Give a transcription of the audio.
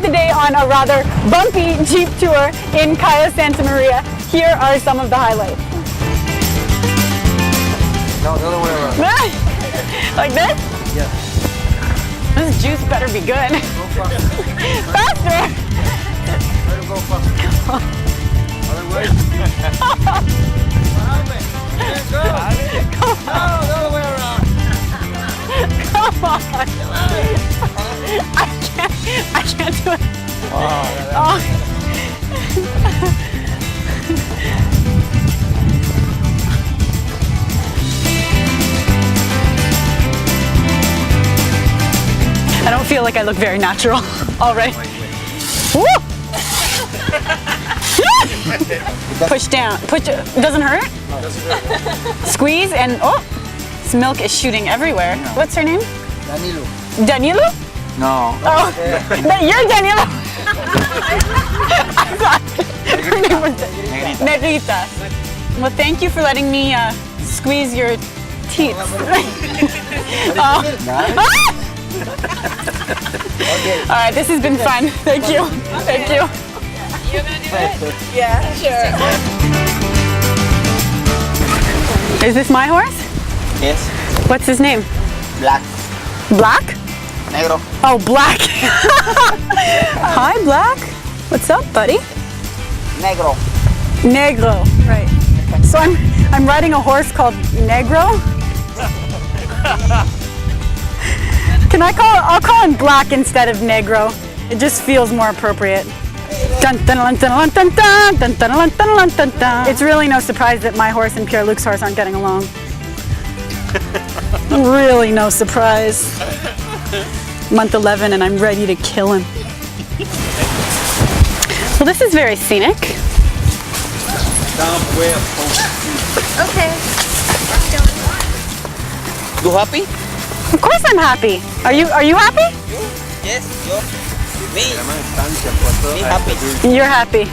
spent the day on a rather bumpy Jeep tour in Cayo Santa Maria. Here are some of the highlights. No, the other way around. Like this? Yeah. This juice better be good. Go faster. Faster! Try to go faster. Other way. Go. No, the other way around. Come on! I can't do it. Oh. I don't feel like I look very natural already. Woo! Push down. Push. Doesn't hurt? No, doesn't hurt. Squeeze and oh, this milk is shooting everywhere. What's her name? Danilo. Danilo? No. Oh, you're Danilo. I thought her name was Negrita. Well, thank you for letting me squeeze your teeth. Oh. All right, this has been fun. Thank you. Thank you. You're gonna do it? Yeah, sure. Is this my horse? Yes. What's his name? Black. Black? Negro. Oh, Black. Hi, Black. What's up, buddy? Negro. Negro. Right. So I'm riding a horse called Negro. I'll call him Black instead of Negro. It just feels more appropriate. Dun, dun, dun, dun, dun, dun, dun, dun, dun, dun, dun, dun. It's really no surprise that my horse and Pierre-Luc's horse aren't getting along. Really no surprise. Month 11 and I'm ready to kill him. Well, this is very scenic. Okay. You happy? Of course I'm happy. Are you happy? Yes, yo. Me happy. You're happy.